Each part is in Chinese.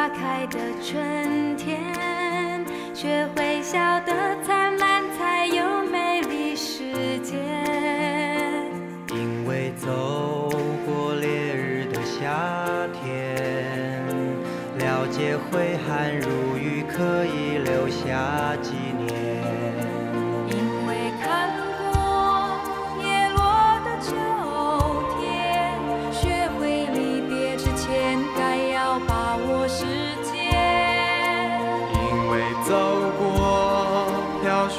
花开的春天，学会笑得灿烂，才有美丽世界。因为走过烈日的夏天，了解挥汗如雨可以留下纪念。因为看过叶落的秋天，学会离别之前该要把握时间。因为走过飘雪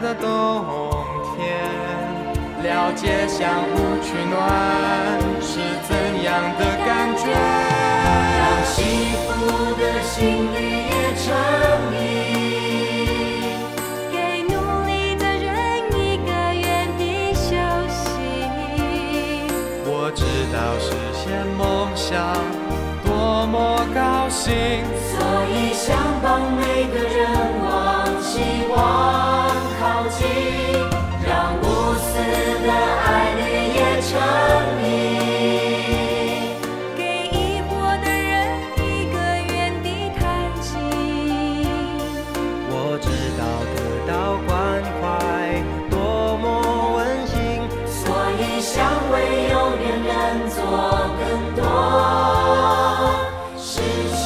的冬天，了解相互取暖是怎样的感觉。让幸福的心里也成谜，给努力的人一个原地休息。我知道实现梦想多么高兴，所以想帮每个人往希望靠近，让无私的爱侣也成谜。给疑惑的人一个原地叹息。我知道得到关怀多么温馨，所以想为有缘人做更多事情。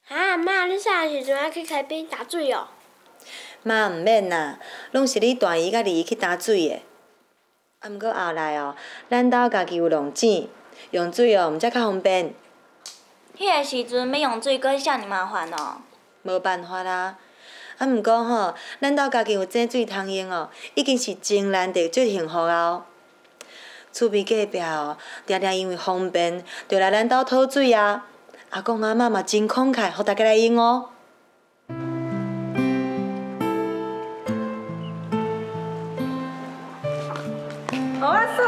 啊，妈，你啥时阵要去海边打水哦？妈毋免啦，拢是你大姨甲二姨去打水的。啊，毋过后来哦，咱兜家己有弄井，用水哦，毋则较方便。迄个时阵要用水，阁是遮尔麻烦哦。无办法啦。啊，毋过吼，咱兜家己有井水通用哦，已经是真难得、最幸福啊哦。厝边隔壁哦，定定因为方便，就来咱兜讨水啊。阿公阿嬷嘛真慷慨，互大家来用哦。好啊，嫂，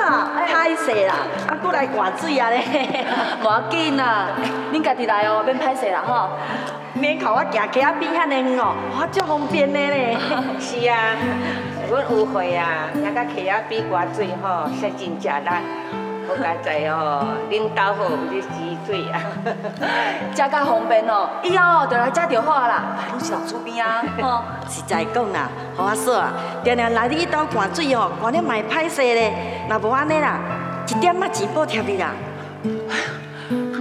歹势啦，啊，搁来灌水啊咧。无要紧啦，恁家己来哦，免歹势啦吼。免靠我行溪仔边遐尼远哦，我足方便的咧。是啊，阮有会啊，行到溪仔边刮水吼，实真食力。好佳哉哦，恁兜好有咧洗水啊。遮较方便哦，以后哦就来遮就好啊啦，拢是人厝边啊。吼，实在讲啦，好啊嫂啊，定定来你兜灌水哦，灌了嘛会歹势咧。若无安尼啦，一点仔钱补贴你啦。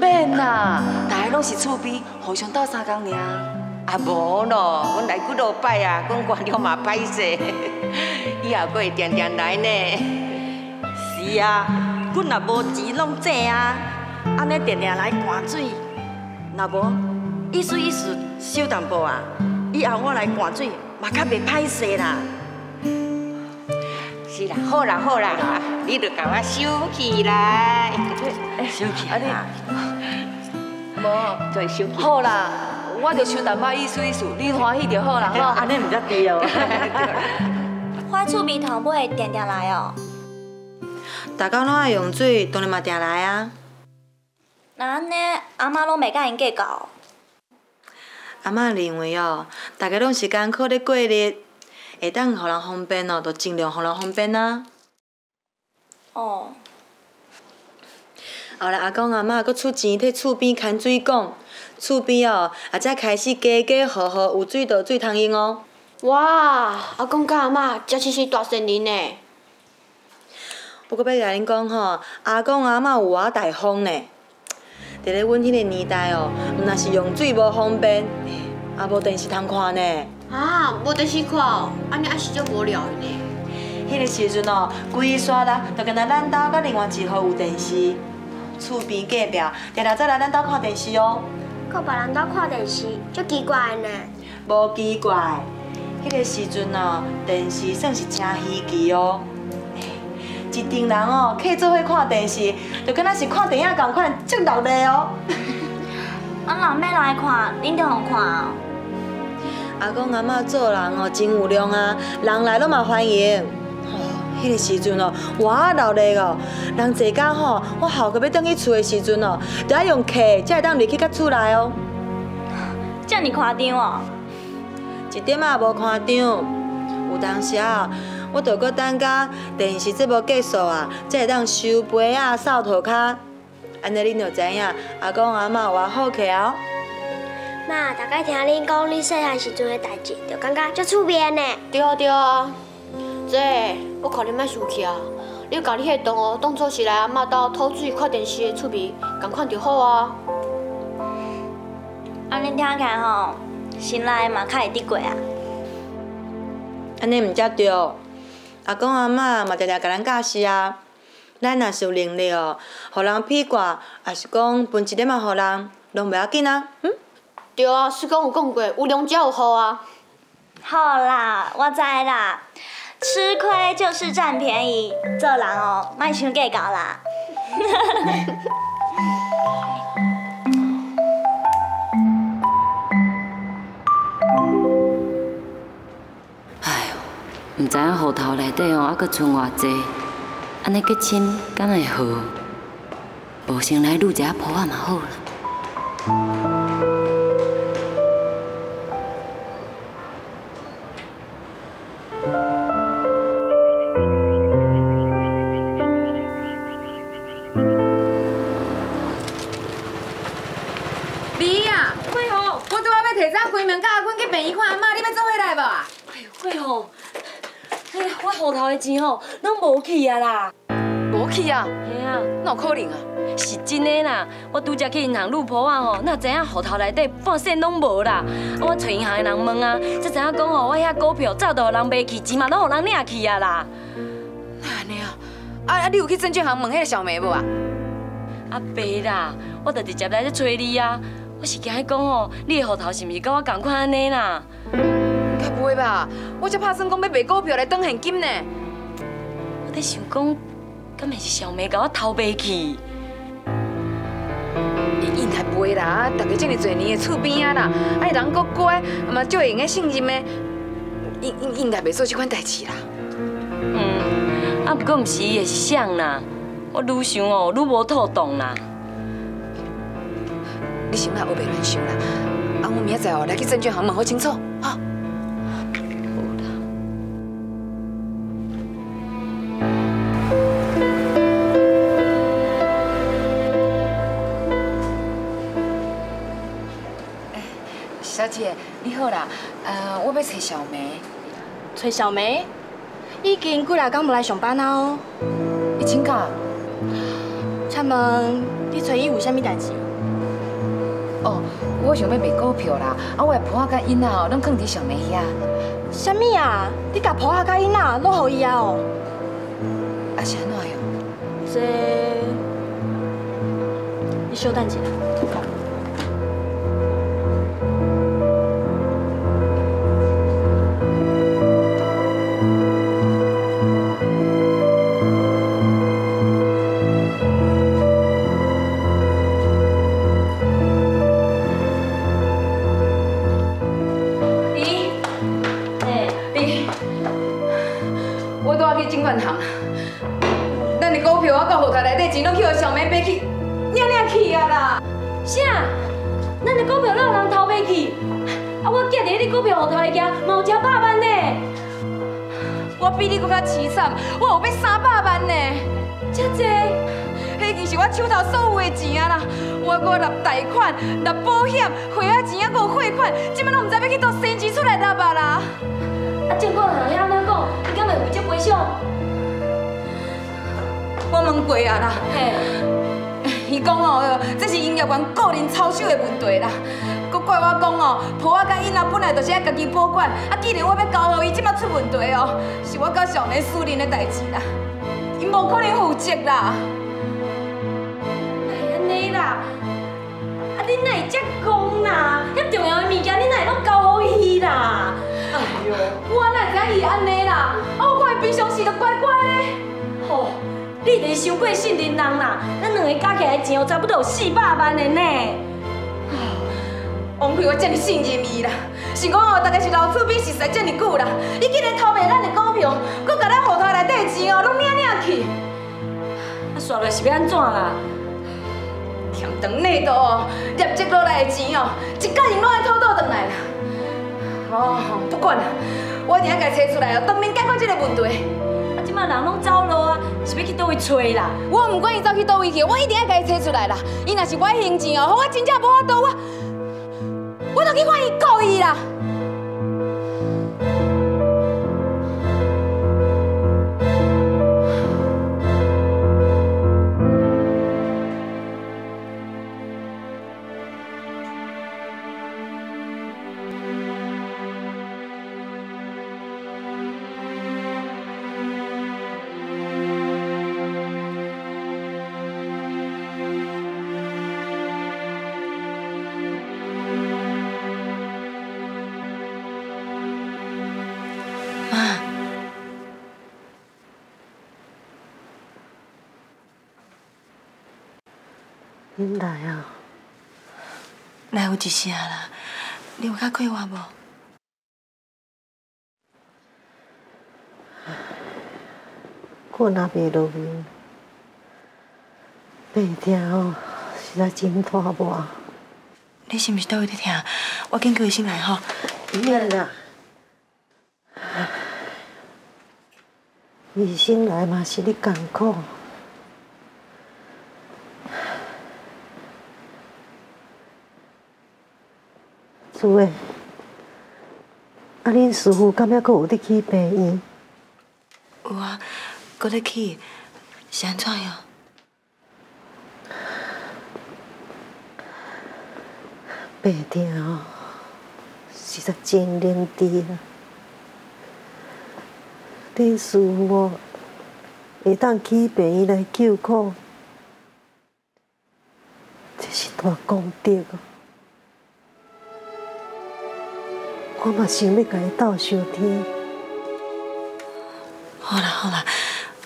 免啦，大家拢是厝边，互相斗相共尔。啊无咯，阮来几落摆啊，阮灌了嘛歹势，以后阁会定定来呢。是啊，阮若无钱弄井啊，安尼定定来灌水，若无意思收淡薄啊，以后我来灌水嘛较袂歹势啦。是啦，好啦好啦，你著甲我收起来，收起来啦。无，再收起。好啦，我著收淡薄意思，恁欢喜就好啦，吼。安尼毋则对哦。我厝边头尾会定定来哦。大家拢爱用水，当然嘛定来啊。那安尼，阿妈拢袂甲因计较。阿嬷认为哦，大家拢是艰苦咧过日，会当互人方便哦，就尽量互人方便啊。哦。后来阿公阿嬷阁出钱替厝边牵水管，厝边哦也才开始家家户户有水倒水通用哦。哇，阿公甲阿嬷真是大善人呢。不过要甲恁讲吼，阿公阿嬷有偌大方呢。伫咧阮迄个年代哦，毋若是用水无方便，也无电视通看呢。啊，无电视看哦，安尼还是足无聊的呢。迄个时阵哦，规山啦，就敢若咱兜甲另外一户有电视，厝边隔壁常常再来咱兜看电视哦。搁别人兜看电视，足奇怪的呢。无奇怪，迄个时阵哦，电视算是真稀奇哦。一群人哦，客做伙看电视，就敢若是看电影同款，足热闹哦。啊，人要来看，恁就互看哦。阿公阿嬷做人哦，真有量啊，人来拢嘛欢迎。哦，迄个时阵哦，偌热闹哦，人坐到吼，我后个要转去厝的时阵哦，就要用客才会当入去到厝内哦。遮尔夸张哦？一点仔无看张。有当时啊，我着搁等甲电视节目结束啊，才会当收杯啊、扫涂骹。安尼恁就知影阿公阿嬷有我好客哦。妈，大概听恁讲你细汉时阵的代志，就感觉足趣味呢。对啊对啊，这我看你莫生气啊！你甲你迄同学当作是来阿嬷兜偷水看电视的趣味，共款就好啊。安尼听起来吼，心内嘛较会得过啊。安尼毋则对，阿公阿嬷嘛常常甲咱教示啊。咱若是有能力哦，互人披挂，也是讲分一点仔互人，拢袂要紧啊。对啊，师公有讲过，有良才有福啊。好啦，我知啦，吃亏就是占便宜，做人哦，莫伤计较啦。哎呦，毋知影户头内底哦，还阁剩偌济，安尼结亲敢会好？无先来撸一下铺仔嘛好啦。你啊，慧红，我拄仔要提早开门，甲阿坤去病院看阿嬷，你要做伙来无啊？哎呦，慧红，我户头的钱吼，拢无去啊啦。无去啊？嘿啊，哪有可能啊？是真的啦，我拄则去银行撸铺仔吼，哪知影户头内底半仙拢无啦。我找银行的人问啊，才知影讲吼，我遐股票早就互人卖去，钱嘛拢互人领去啊啦。安尼啊？啊，你有去证券行问迄个小梅无啊？啊袂啦，我就直接来这找你啊。我是惊讲吼，你的户头是毋是甲我同款安尼啦？该不会吧？我才打算讲要卖股票来转现金呢。我在想讲，敢会是小梅甲我偷卖去？应该不会啦，大家这么侪年的厝边啊啦，啊人够乖，嘛就会用个信任的，应该袂做这款代志啦。啊不过毋是伊的是想啦，我愈想哦愈无妥当啦。你先莫胡白乱想啦，啊我明仔载哦来去证券行问好清楚，哈。小姐，你好啦，我要找小梅。找小梅？已经几来工无来上班啊哦。你请假？请问你找伊有啥物代志？哦，我想要卖股票啦，啊，我的铺仔甲囡仔哦，拢放伫小梅遐。啥物啊？你甲铺仔甲囡仔拢互伊啊哦？啊是安怎样？这，你稍等一下。证券行，咱的股票啊，甲户头内底钱拢去互小梅买去，领去啊啦！啥？咱的股票哪有人偷买去？啊，我寄伫你股票户头的件，嘛有100万呢。我比你搁较凄惨，我有要300万呢。遮济？迄已经是我手头所有的钱啊啦！我搁纳贷款、纳保险、花仔钱啊，搁有汇款，即摆拢唔知要去倒生钱出来纳啊啦！啊，证券行遐安怎讲？你敢会为这赔偿？我问过啊啦，嘿，伊讲哦，这是营业员个人操守的问题啦。佮怪我讲哦，婆仔甲囡仔本来就是爱家己保管，啊，既然我要交互伊，即摆出问题哦，是我甲小梅私人的代志啦，伊无可能负责啦。哪会安尼啦？啊，你哪会遮讲啦？遐重要的物件，你哪会拢交互伊啦？哎呦，我哪会知伊安尼啦？啊，我看伊平常时就乖乖的。吼，你就是伤过信任人啦！咱两个加起来的钱哦，差不多有400万的呢。枉费我遮尔信任伊啦！是讲哦，大家是老厝边熟识遮尔久啦，伊竟然偷卖咱的股票，佮甲咱户头内底的钱哦，拢领去。啊，煞落是要安怎啦？添长内道哦，业绩落来的钱哦，一角银拢爱偷倒转来啦。不管啦，我一定要甲伊找出来哦，当面解决这个问题。啊，即摆人拢走路啊，是要去倒位找啦？我唔管伊走去倒位去，我一定要甲伊找出来啦。伊若是歪行钱哦，我真正无法度，我就去看伊告伊啦。 恁来啊！来有一下啦，你有较快活无？困也袂落眠，背痛哦，实在真拖磨。你是毋是倒位咧疼？我紧叫医生来吼。免啦，医生来嘛是你艰苦。 厝诶，啊，恁师傅敢还阁有伫去病院？有啊，搁咧去，是安怎样？白疼哦，实在真忍滴啊！恁师傅哦，会当去病院来救苦，这是大功德哦。 我嘛想要甲伊斗相天。好啦好啦，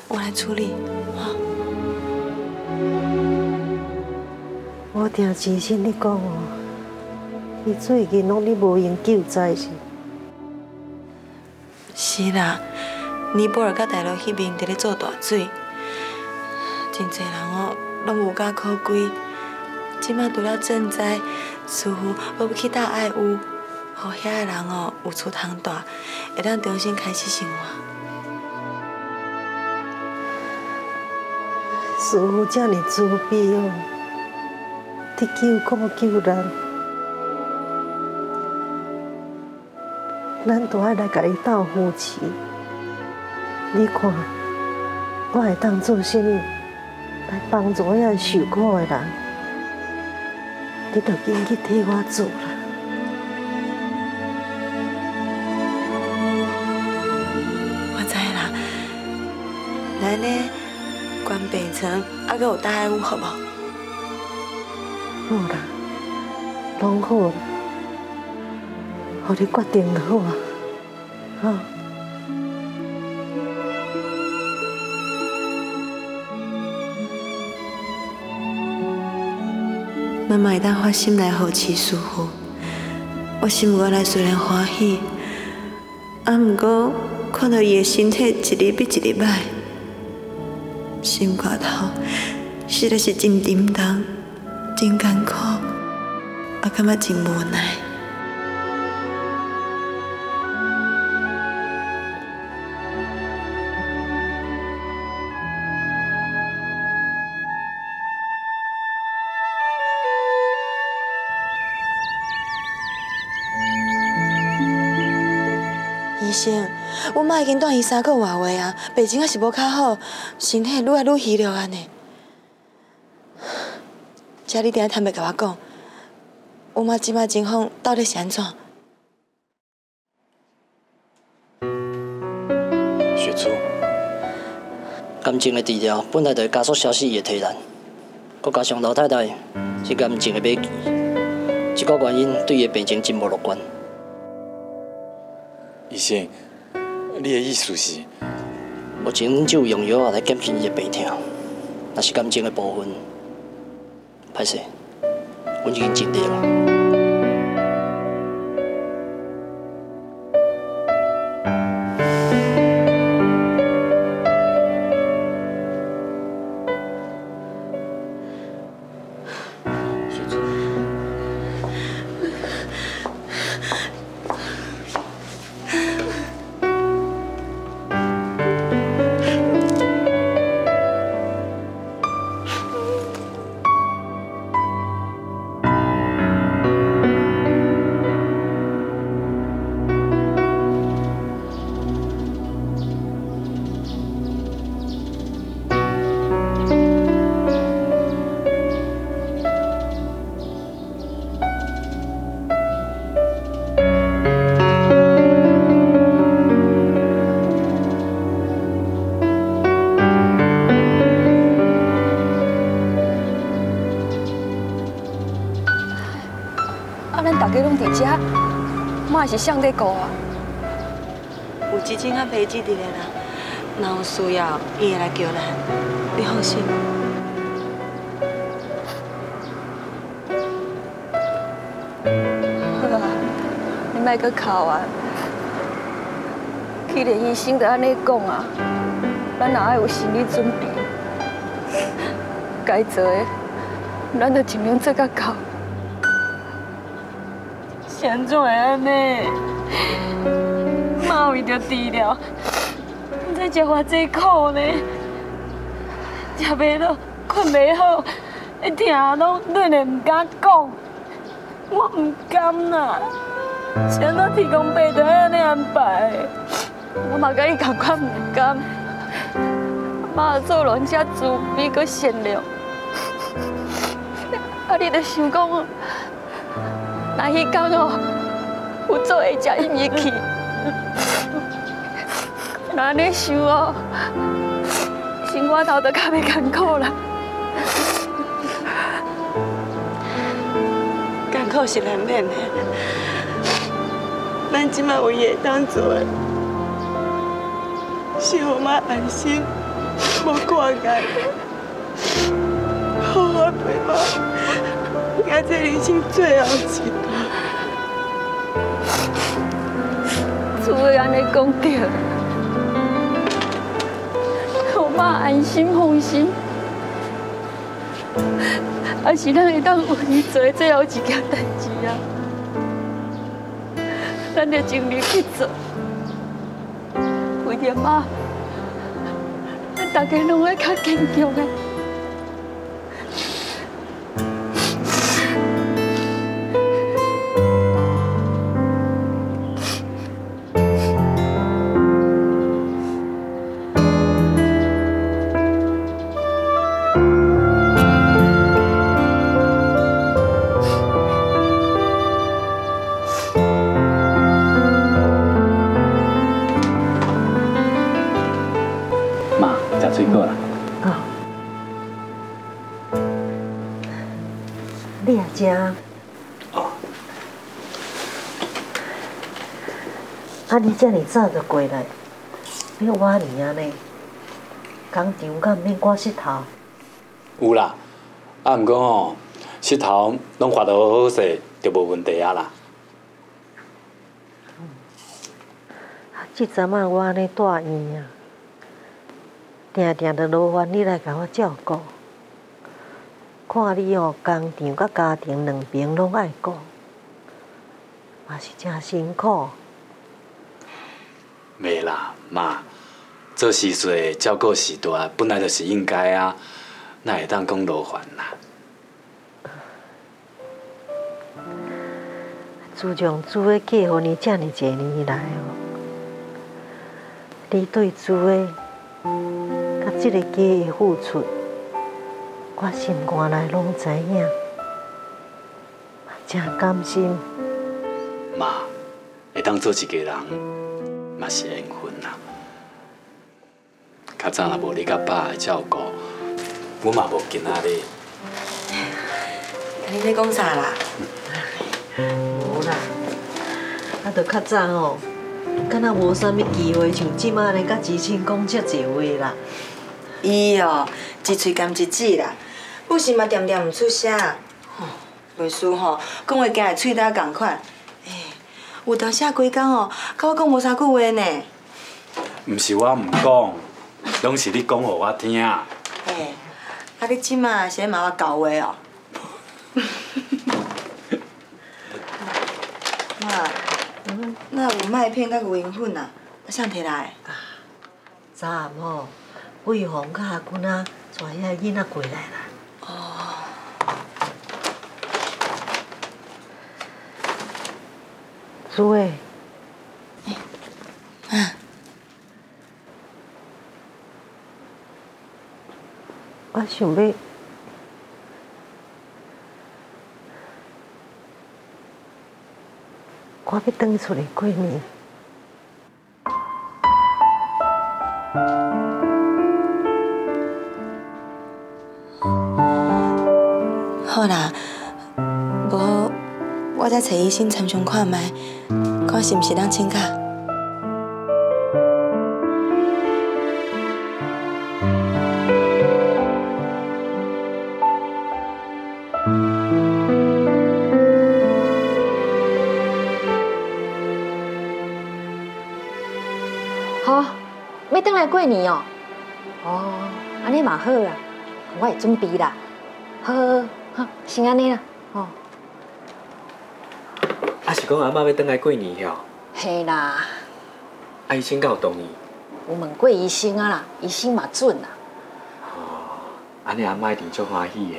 我来处理。哈。我听医生你讲哦，伊最近拢咧无闲救灾是？是啦，尼泊尔甲大陆迄边伫咧做大水，真侪人哦拢无甲可归。即摆除了赈灾，似乎要去搭爱屋。 互遐个人哦有厝通住，会当重新开始生活。师父这么慈悲哦，伫救苦救难，咱都爱来甲伊斗扶持。你看，我会当做啥物来帮助遐受苦的人？你着紧去替我做啦。 咱呢，关病床，还阁有大爱屋，好无？好啦，拢好啦，互你决定就好啊，好。妈妈会当发心来护持师父，我心肝内虽然欢喜，毋过看到伊的身体一日比一日歹。 心肝头实在是真沉重、真艰苦，我感觉真无奈。医生，阮妈已经断伊3个月月啊，病情也是无较好，身体愈来愈虚弱安尼。遮你定坦白甲我讲，阮妈即摆情况到底是安怎？雪珠，感情的治疗本来就会加速消失伊的体力，佮加上老太太是感情的马基，这个原因对伊的病情真无乐观。 医生，你的意思是？目前阮只有用药来减轻伊的病痛，若是感情的部分，歹势，阮已经尽力了。拢伫遮，妈是谁在顾啊？有志清和培基伫个啦，若有需要，伊会来叫咱，你放心。好啊，你莫阁哭啊！既然医生都安尼讲啊，咱也爱有心理准备。该做的，咱就尽量做到到。现怎会安尼？妈为着治疗，在吃偌济苦呢，食袂落，困袂好，会疼拢软的唔敢讲。我唔甘啦，是安怎天公伯就爱安尼安排的？我嘛甲伊同款唔甘。妈做人遮慈悲佮善良，啊，你著想讲哦，若迄天哦，有做会食伊物去，若安尼想哦，生活头就较袂艰苦啦。艰苦是难免的，咱即摆唯一会当做的，是互妈安心，无挂碍，好好陪妈，行这人生最后一段。主委安尼讲对，互妈安心放心，也是咱会当为伊做最后一件代志啊。咱着尽力去做，为着妈，咱大家拢会较坚强的。水果啦。哦。你也食？哦。啊，你这么早就过来，要晚年安尼，工厂敢免刮石头？有啦，啊，毋过吼，石头拢画得好好势，就无问题啊啦。即阵仔我安尼住院啊。定定着劳烦你来甲我照顾，看你工场甲家庭两边拢爱顾，嘛是真辛苦。袂啦，妈，做事做照顾时代，本来就是应该啊，哪会当讲劳烦啦？自从主的嫁予你这么多年来哦，你对主的。这个家的付出，我心肝内拢知影，真甘心。妈，会当做一家人，嘛是缘分啦。较早若无你甲爸的照顾，我嘛无今仔日。你在讲啥啦？无啦，啊，着较早哦，敢若无啥物机会，像即马呢，甲知青讲遮济话啦。伊哦，一喙甘一舌啦，有时嘛点点毋出声。袂输吼，讲话惊会喙焦共款。有当写几工哦，甲我讲无三句话呢。毋是我毋讲，拢是你讲互我听。啊你即马是咧骂我狗话哦？妈，那有麦片甲牛奶粉啊？啥摕来？昨暗吼。慧芳甲阿君仔带遐囡仔过来啦。哦。主诶。我想要，我要转出来过年。好啦，无我再再找医生参详看卖，看是毋是当请假。好，要回来过年哦。哦，安尼嘛好啦，我会准备啦。好，先安尼啦。哦。啊，是讲阿嬷要回来过年了。嘿啦。啊，医生敢有同意？有问过医生啊啦，医生嘛准啦。安尼阿嬷一定足欢喜的。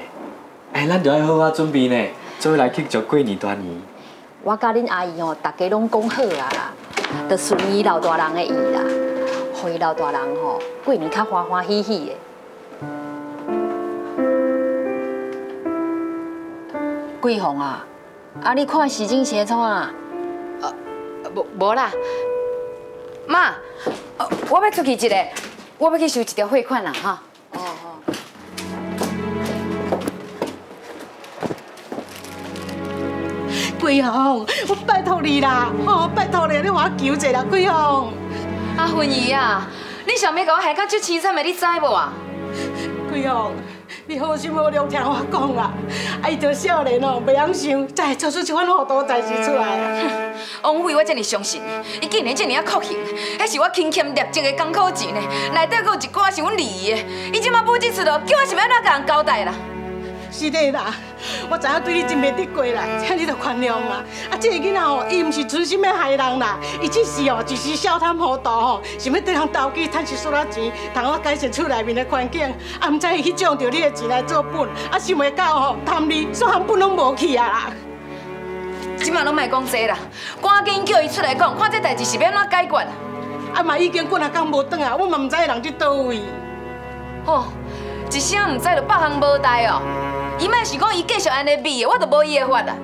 哎，咱就要好好准备呢，做伙来庆祝过年团圆。我甲恁阿姨哦，大家拢讲好啊啦，就顺伊老大人的意啦，互伊老大人吼过年较欢欢喜喜的。桂凤啊，啊你看时钟是创啊？无啦，妈，我要出去一下，我要去收一条汇款啦哈。桂凤，我拜托你啦，拜托你，你我求一下啦，桂凤。阿芬姨啊，你想要甲我害到这凄惨的，你知无啊？桂凤，你好心好量听我讲啦，伊着少年哦，袂晓想，才会做出这款糊涂代志出来啊。王慧，我真是相信伊竟然这么酷刑，迄是我勤俭立志的功课钱呢，内底阁有一寡是阮离的，伊即马补这出咯，叫我是要安怎甲人交代啦？是的啦，我知影对你真袂得过啦，请你着原谅啦。啊，这个囡仔吼，伊毋是存心要害人啦，伊只是哦，一时小贪糊涂吼，想要跟人投机趁一撮仔钱，同我改善厝内面的环境，啊，毋知伊去将着你的钱来做本，啊，想袂到吼，贪你所含本拢无去啊啦。即马拢莫讲这啦，赶紧叫伊出来讲，看这代志是要安怎解决啊？啊嘛已经几啊天无转啊，我嘛毋知人伫倒位。哦，一声毋知就百项无代哦。伊莫是讲伊继续安尼比的，我就无伊的法啦。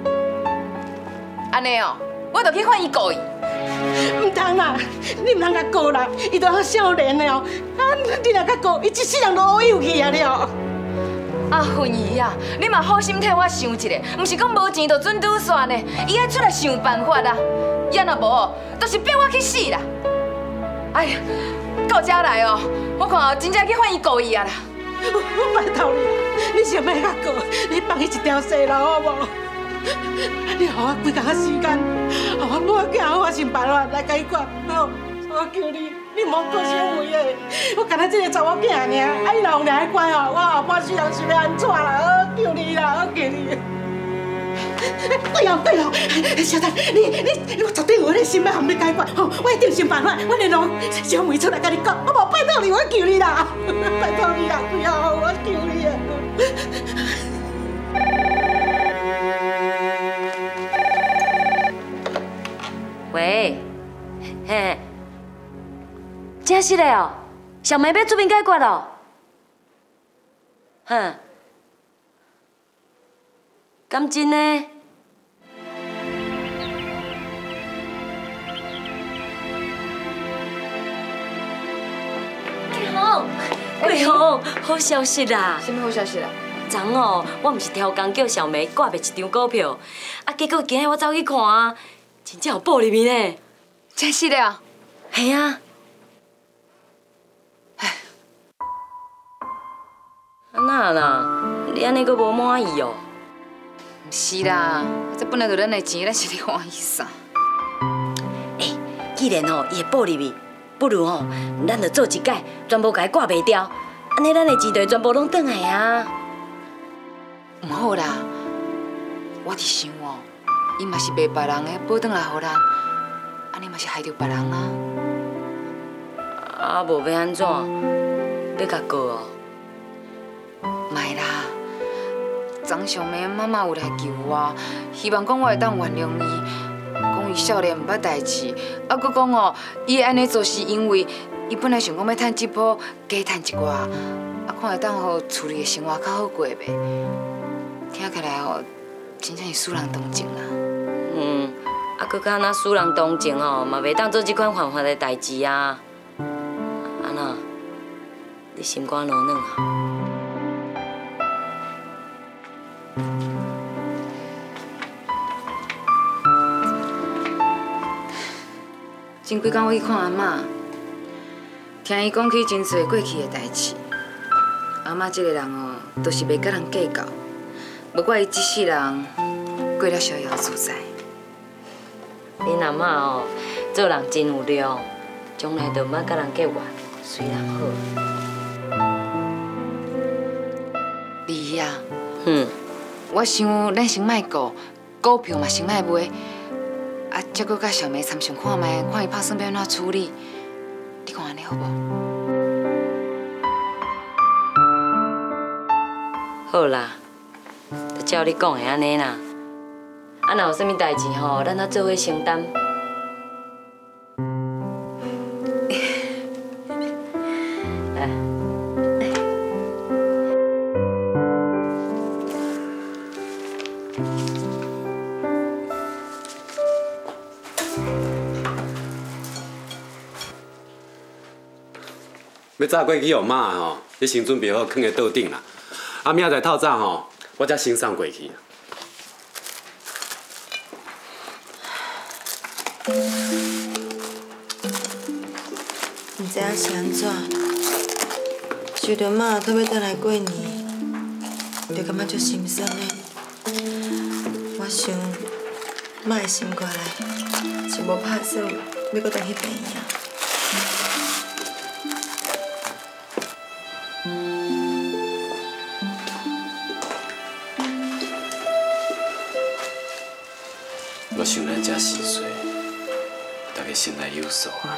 安尼哦，我就去劝伊告伊。唔通啦，你唔通甲告啦，伊都还少年的哦。啊，你若甲告，伊一世人都乌有去啊了。啊，芬姨啊，你嘛好心替我想一下，毋是讲无钱就准拄煞呢，伊爱出来想办法啦。伊若无，就是逼我去死啦。哎呀，到这来哦，我看真正去劝伊告伊啊啦。我拜托你啦，你想要甲告，你放伊一条生路好无？你给我几工仔时间，给我母囝好我想办法来解决，好，我求你，你莫搁伤为的。我干那这个查某囝尔，啊，伊若有两个乖哦，我后半世人是要安怎啦？我求你啦，我求你。对哦，小丹，我绝对有那个心要含你解决，吼，我一定想办法，我连路小妹出来甲你讲，我无拜托你，我求你啦，拜托你啦，对哦，我求你啊。喂，嘿，真是的哦，小梅要出面解决哦，哼，敢真呢？桂凤，好消息啦！什么好消息啦？昨哦，我毋是超工叫小梅挂卖一张股票，啊，结果今日我走去看啊，真正有报入面呢。真是的啊？系啊。唉，安那啦？你安尼阁无满意哦？毋是啦，这本来就咱的钱，咱是咧欢喜啥？既然哦伊会报入面，不如哦，咱就做一届，全部甲伊挂袂掉，安尼咱的钱就全部拢转来啊。唔好啦，我伫想哦，伊嘛是卖别人的，保转来互咱，安尼嘛是害着别人啊。啊，无要安怎？要甲告哦？莫啦，昨上暝妈妈有来求我，希望讲我会当原谅伊。讲伊少年毋捌代志，啊，佮讲哦，伊会安尼做是因为伊本来想讲要趁这波加趁一寡，啊，看会当互厝里的生活较好过袂？听起来哦，真正是使人同情啦。啊，佮敢若使人同情哦，嘛袂当做这款犯法的代志啊。安那，你心肝软软啊？前几天我去看阿嬷，听伊讲起真侪过去的代志。阿嬷这个人哦，都是袂甲人计较，无怪伊一世人过了逍遥自在。恁阿嬷哦，做人真有量，将来就莫甲人计较，随人好。丽姨啊，我想咱先莫顾，股票嘛先莫买，啊，再搁甲小梅参详看卖，看伊拍算要安怎处理，你看安尼好无？好啦，就照你讲的安尼啦。啊，若有啥物代志吼，咱啊做伙承担。要炸过去互妈吼，你先准备好放喺桌顶啦。啊，明仔载透早吼，我才先送过去。唔知影是安怎，想到妈都要倒来过年，就感觉足心酸的。我想，妈的心肝内是无打算要搁倒去病院。我想咱遮4岁，大家心内有数啊。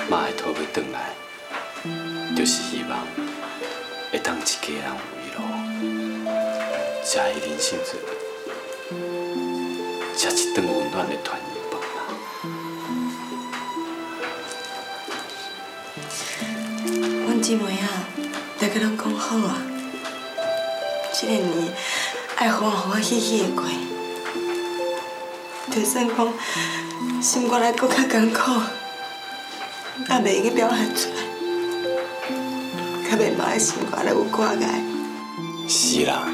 妈的讨要转来，就是希望会当一家人围炉，食伊人生中食一顿温暖的团圆饭啦。阮姊妹啊，大家拢讲好啊，这个年爱欢欢喜喜的过。就算讲心肝内搁较艰苦，也袂用去表现出来，较袂妈的心肝内有挂碍。是啦，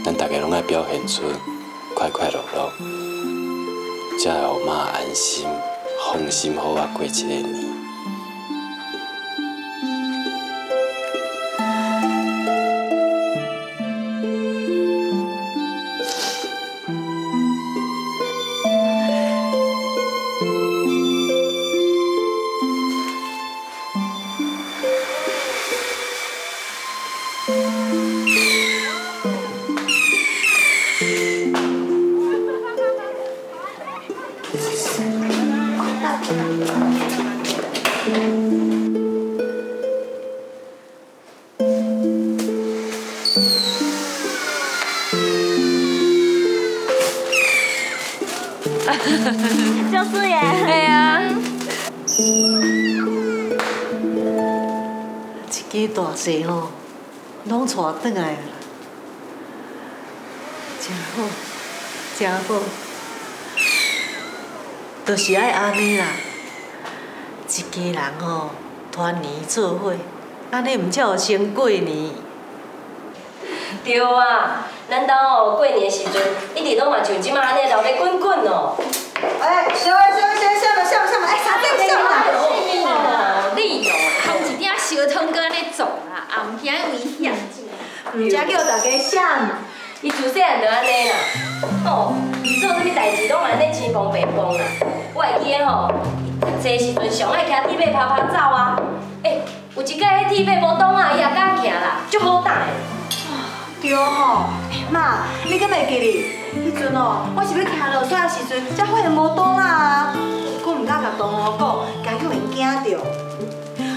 咱大家拢爱表现出快快乐乐，才会互妈安心、放心好啊过这个年。就是耶。对啊。一家大细吼，拢带转来啊，真好，真好，就是爱安尼啦。一家人吼，团圆做伙，安尼毋才有先过年。对啊，咱兜哦过年时阵，一直拢嘛像即马安尼闹得滚滚哦。哎，小妹，哎，啥子小妹？你哦，还有一鼎烧汤搁安尼做啦，也毋惊危险。毋才叫大家闪。伊自细汉就安尼啦，吼，做啥物代志拢安尼青蹦白蹦啦。我会记得吼，这时阵上爱骑铁马拍走啊。有一摆迄铁马无挡啊，伊也敢行啦，足好打的。对吼，妈，你敢袂记哩？迄阵哦，我是要骑落山的时阵，才发现无挡啊，我毋敢甲同学讲，惊叫人惊着。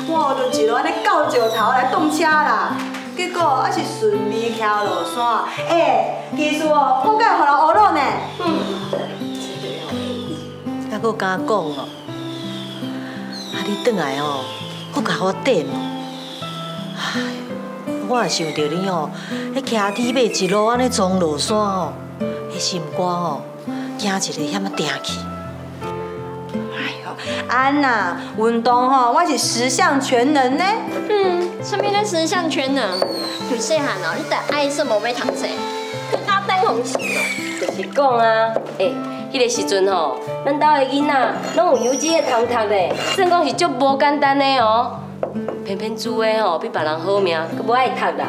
我就一路安尼到石头来挡车啦，结果还是顺利骑落山。技术哦，我敢会互人学落呢。还佫敢讲哦？啊，你转来哦，佫甲我点哦。哎，我也想到你哦，迄骑铁马一路安尼冲落山哦，迄心肝哦，惊一个险啊定去。安娜，运动吼，我是10项全能呢。什么叫10项全能？从细汉哦，你著爱说无要读册，去打灯红时哦。就是讲啊，迄个时阵吼，咱家的囡仔拢有幼稚园通读咧，算讲是足无简单的哦。偏偏煮的吼比别人好命，佮无爱读啦。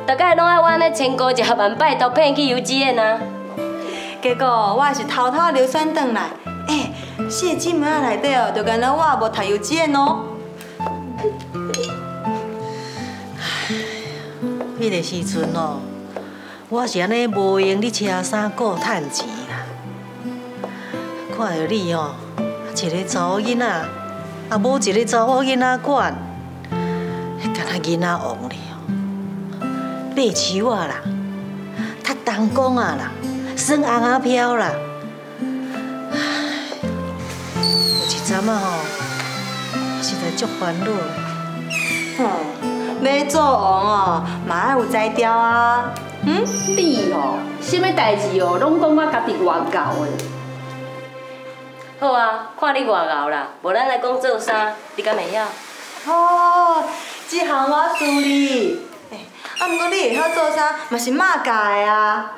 大概拢爱我安尼千姑1万摆都骗去幼稚园啊。结果我也是偷偷溜选转来，4个姊妹仔内底哦，就干那我无读幼稚园哦。迄个时阵哦，我是安尼无闲咧车衫顾趁钱啦。看到你哦，一个查某囡仔，啊无一个查某囡仔管，敢若囡仔王咧哦，买树啊啦，读东工啊啦，耍红仔飘啦。有一阵仔吼，实在足烦恼的。要做王哦，嘛爱有才调啊。你哦，什么代志哦，拢讲我家己外教的。好啊，看你外敖啦，无咱来讲做啥，你敢会晓？哦，这项我输你。啊，不过你会晓做啥，嘛是马教的啊。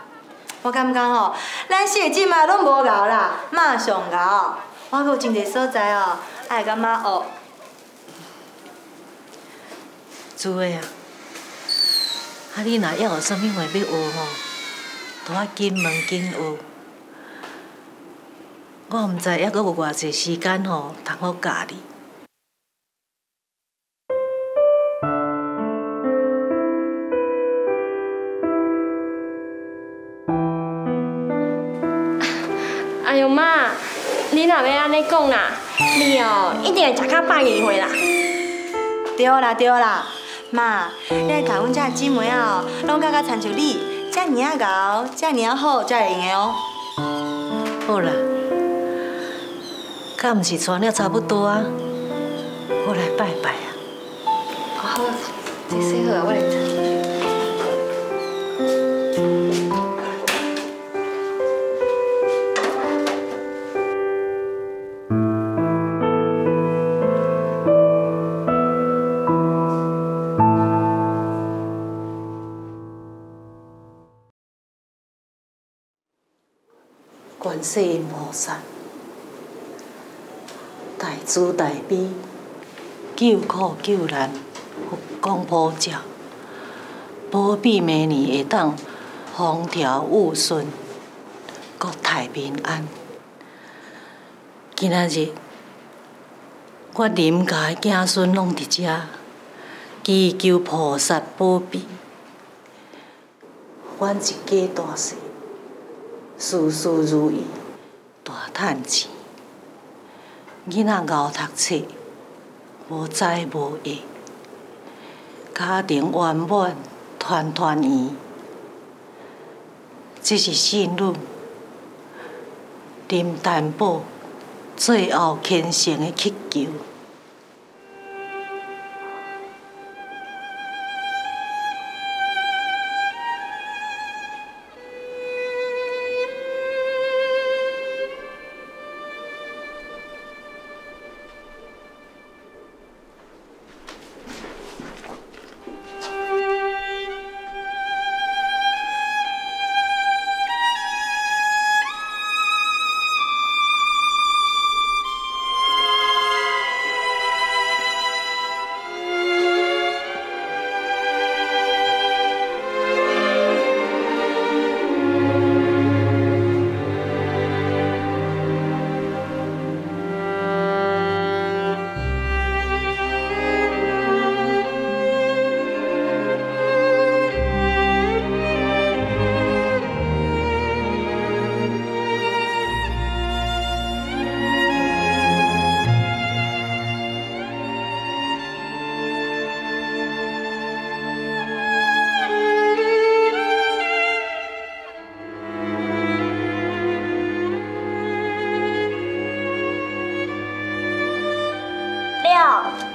我感觉吼，咱4个姊妹拢无敖啦，马上敖。我阁有真侪所在哦，爱甲马学。主的啊，你若还有啥物话要学吼，都要紧问紧学。我毋知还阁有偌济时间吼，通好教你。哎呦妈，你若要安尼讲啦，你哦一定会食较百年货啦。对啦对啦。妈，你来教阮遮姊妹啊，拢教亲像你，遮尔啊敖，遮尔啊好，才会用的哦。好啦，敢毋是穿了差不多啊？我来拜拜啊。好，这洗好啊，我来擦。观世音菩萨，大慈大悲，救苦救难，佛光普照，保庇明年会当风调雨顺，国泰民安。今仔日，我林家的子孙拢伫遮，祈求菩萨保庇，阮一家大细。事事如意，大趁钱，囡仔熬读册，无灾无厄，家庭圆满，团团圆。这是信女林丹宝最后虔诚的祈求。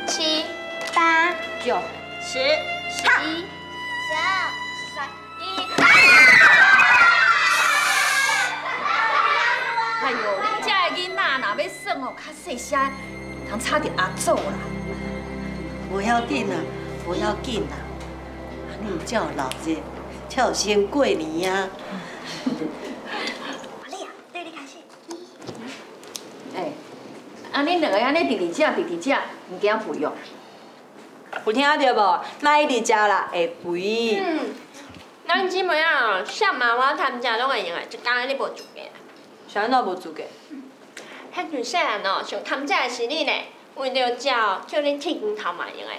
7、8、9、10、11、12、13、哎呦，恁遮的囡仔若要耍哦，较细声，通差点压走啦。不要紧啦，不要紧啦，安尼才有老热，才有先过年啊。恁两个安尼直食，物件肥哦。有听到无？莫一直食啦，会肥。咱姊妹啊，啥嘛我参加拢会用的，一工你无资格。啥物无资格？迄阵细汉哦，上参加的是你呢，为了食哦，叫恁剃光头嘛用的。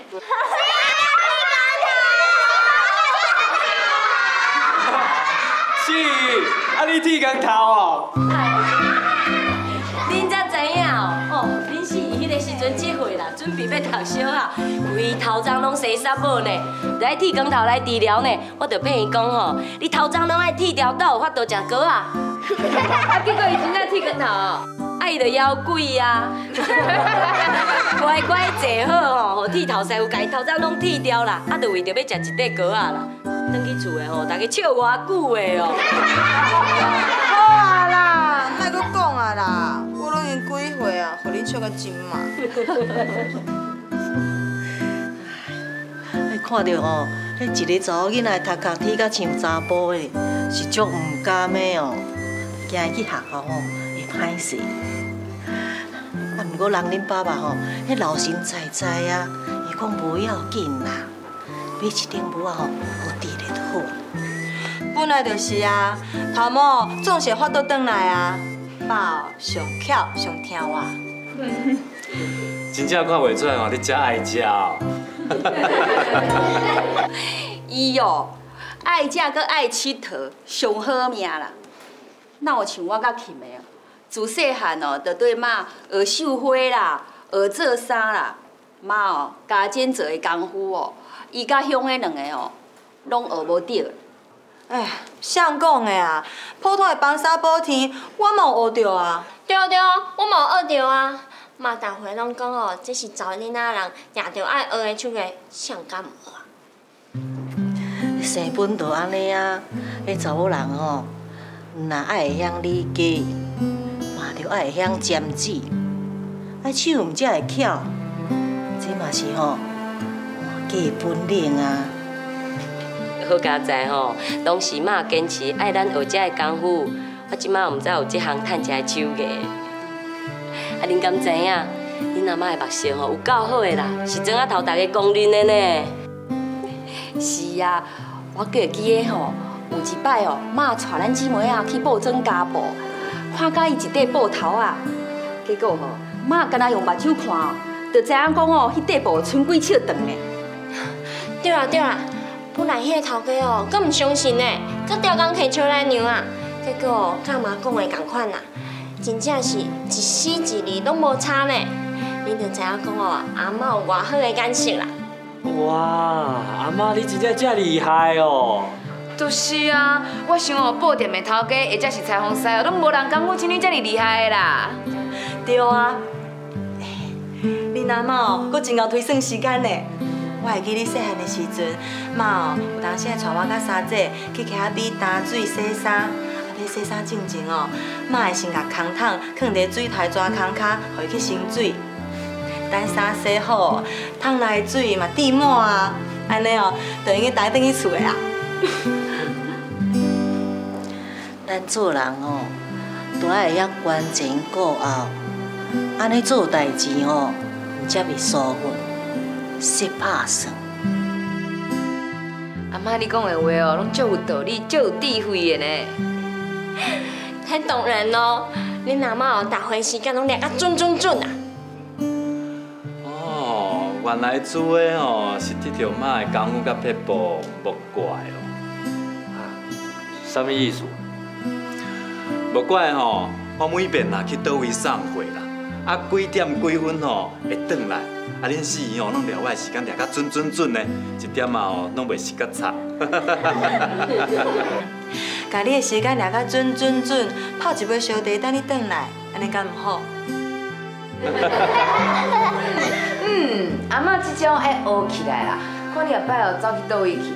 是，啊你剃光头哦？恁才知影哦，恁是迄个时阵结岁啦，准备要读小啊，规头鬃拢洗纱帽呢，来剃光头来治疗呢。我着骗伊讲吼，你头鬃拢爱剃掉，才有法度食果啊。啊，结果伊真正剃光头哦。啊，伊着妖怪啊！乖乖坐好吼，互剃头师傅家头鬃拢剃掉啦，啊，着为着要食一块果啊啦。转去厝的吼，大家笑偌久的哦。好啊啦，莫搁讲啊啦，我拢用几岁啊，互恁笑到真嘛。哎，看到吼，迄一个查某囡仔头壳剃甲像查甫的，是足唔甘的哦。惊去学校吼会歹势。啊，毋过人恁爸爸吼，迄老神在在啊，伊讲无要紧啦。买一顶帽啊吼，好治咧就好。本来就是啊，头毛总是法度转来啊。爸上巧上听话。真正看袂出来哦，你真爱食哦。伊哦，爱食佮爱佚佗，上好命啦。哪有像我甲琴的哦，自细汉哦，就对妈学绣花啦，学做衫啦。妈哦，家剪做的功夫哦。伊甲乡的两个哦，拢学无着。哎，谁讲的啊？普通的帮衫补天，我嘛有学着啊。对，我嘛有学着啊。妈逐回拢讲哦，这是查某囡仔人赢着爱学的手艺，谁敢唔学啊？生本就安尼啊，迄查某人吼，若爱会晓理家，嘛着爱会晓尖子，啊手毋才会巧，这嘛是吼。基本领啊！好佳哉吼，拢是妈坚持爱咱学这个功夫，我即马毋知有这项趁食的手艺。啊，恁敢知影？恁阿妈的目色吼有够好的啦，是庄仔头大家公认的呢。是啊，我记记个吼，有一摆哦，妈带咱姊妹啊去报庄家布，看到伊一块布头啊，结果吼，妈干那用目睭看哦，就知影讲哦，迄块布剩几尺长呢。对啦，本来迄个头家哦，阁唔相信呢，阁调工摕笑咱娘啊。结果甲妈讲的共款啦，真正是一丝一字拢无差呢。恁就知影讲哦，阿嬷有偌好的眼色啦。哇，阿妈你真正这厉害哦！就是啊，我想哦，布店的头家或者是裁缝师哦，拢无人讲我像你这么厉害的啦。对啊，恁阿嬷哦，阁真够推算时间呢。我会记你细汉的时阵，妈哦，有当时会带我甲三姐去溪边担水洗衫，啊，要洗衫之前哦，妈会先甲空桶放伫水台抓空骹，互伊去生水。等衫洗好，桶内水嘛滴满啊，安尼哦，就用去带转去厝的啊。咱做人哦，都爱会晓观前顾后，安尼做代志哦，才袂疏忽。失拍算。阿妈，你讲的话哦，拢足有道理，足有智慧的呢。迄当然咯，恁阿嬷哦，逐回时间拢抓甲准啊。哦，原来做的哦是这条妈的功夫甲撇步，莫怪哦。啊，什么意思？莫怪吼，我每遍啦去倒位送货啦，啊几点几分吼会转来。啊，恁四姨哦，拢聊我的时间抓甲准呢，一点啊哦，拢袂失甲差。甲你的时间抓甲准，泡一杯烧茶等你转来，安尼敢唔好？阿嬷即种爱学起来啦，看你后摆哦走去倒位去。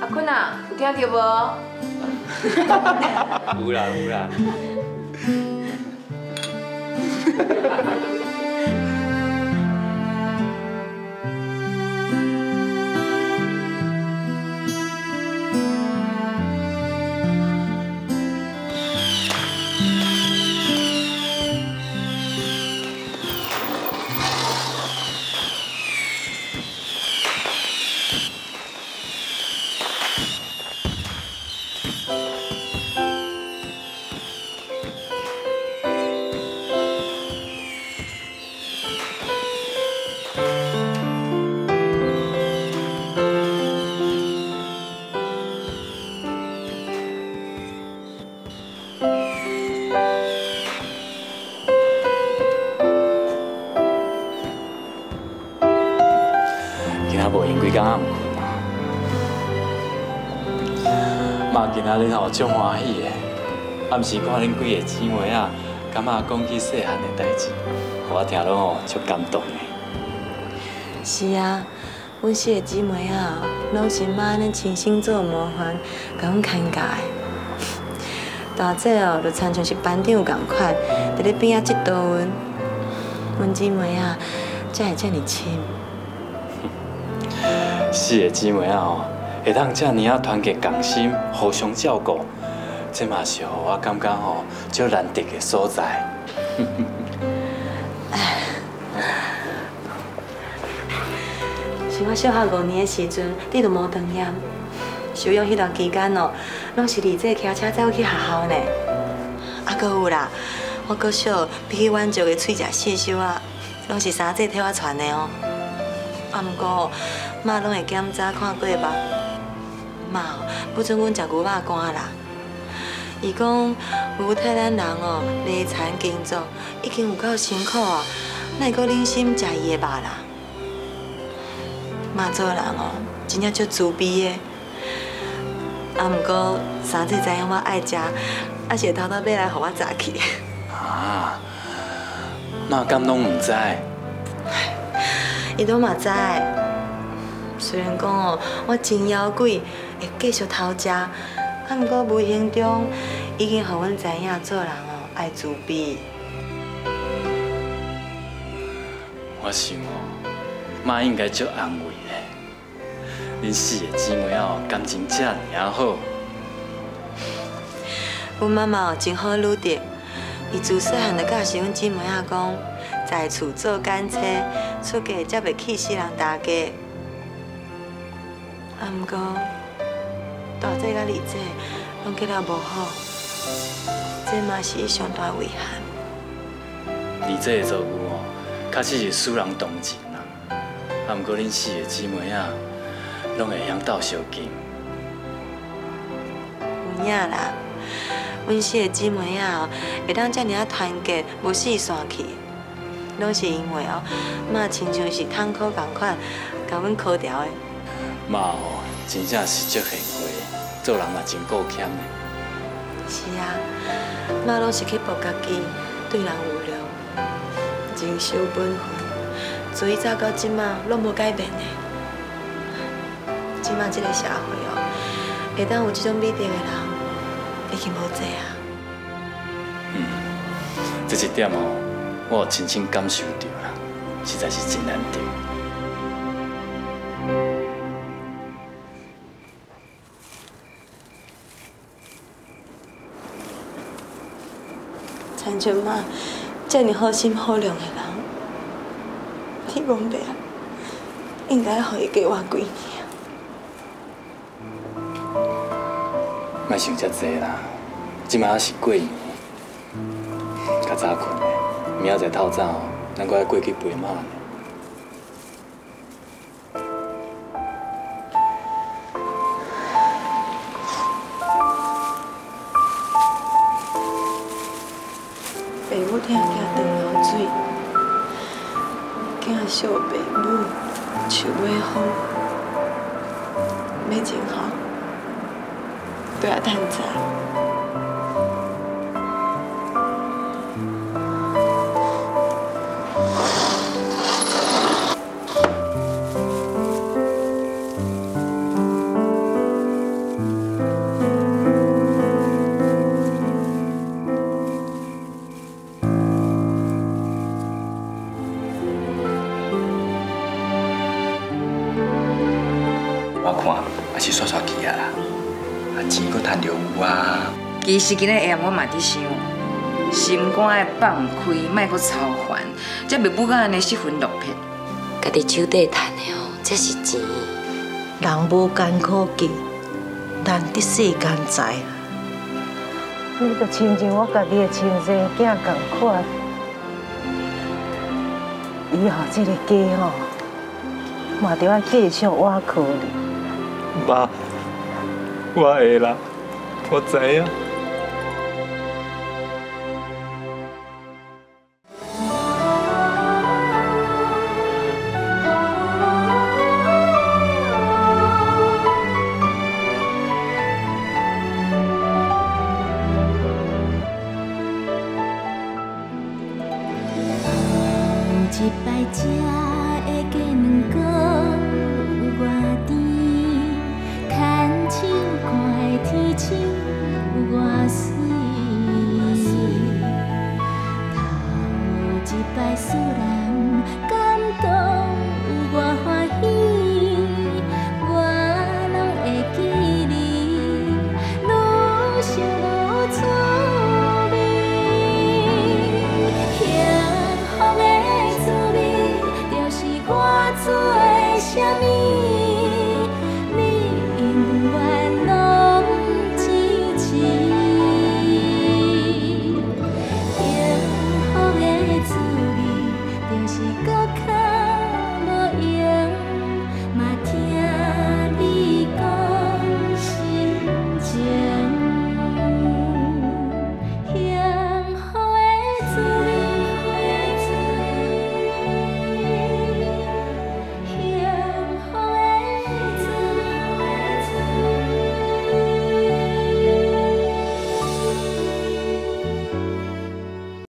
阿坤啊，有听到无？有啦。连规工仔毋困啊。妈今仔日吼足欢喜的，暗时看恁几个姊妹仔，感觉讲起细汉的代志，互我听落吼足感动的。是啊，阮4个姊妹仔拢是妈安尼亲身做模范，甲阮牵教的。大姐哦，就亲像是班长共款，伫咧边仔指导阮。阮姊妹仔才会遮尔亲。 4个姊妹仔吼，会当遮尔啊团结共心，互相照顾，这嘛是互我感觉吼足难得的所在。是我小学5年的时阵，你就无长验。收养迄段期间哦，拢是二姐骑车载我去学校呢。啊，搁有啦，我搁小比起阮族的喙食细手啊，拢是三姐替我传的哦。啊，毋过妈拢会检查看过目，妈不准阮食牛肉干啦。伊讲有替咱人哦，累残工作已经有够辛苦啊，哪会阁忍心食伊的肉啦？妈做人哦，真正足慈悲的。啊，毋过三姐知影我爱食，还是会偷偷买来互我炸去。啊，妈敢拢毋知？伊都嘛知，虽然讲哦，我真妖鬼，会继续偷食，啊，毋过无形中已经互阮知影做人哦爱自卑。我想哦，妈应该足安慰的。恁4个姊妹哦，感情遮尔好。阮妈妈哦真好女的，伊自细汉就教示阮姊妹仔讲，在厝做干车，出嫁才袂气死人大家。啊，毋过大姐甲二姐拢结了无好，这嘛是伊上大遗憾。二姐的做牛哦，确实是使人同情啦。啊，毋过恁4个姊妹仔，拢会晓斗相敬。有影啦，阮4个姊妹仔哦，会当遮尔啊团结，无四散去，拢是因为哦，妈亲像是窗口共款，甲阮考调的。妈哦，真正是足贤惠，做人嘛真顾谦的。是啊，妈拢是去搏家己，对人有良，人守本分，从以早到即马拢无改变的。即马这个社会哦，会当有这种美德的人，已经无济啊。这一点哦，我有亲身感受到啦，实在是真难得。亲像妈这么好心好量的人，你讲白啊，应该互伊加活几年。莫想遮济啦，即马是过年，较早困的，明仔载透早哦，咱阁要过去陪妈呢。爸母听囝断流水，囝惜爸母树尾风，要真好，都要趁早。我看也是煞去啊啦，钱阁趁着有啊。其实今日下暗我嘛伫想，心肝要放开，莫阁操烦，才袂不甲安尼失魂落魄。家己手底趁的哦，才是钱。人无艰苦计，难得世间在。你就亲像我家己的亲生囝同款，以后这个家吼，嘛着要继续挖苦你。妈，我会啦，我知影。一摆食的鸡卵糕有偌甜，牵手看的天星有偌水，头一摆思来。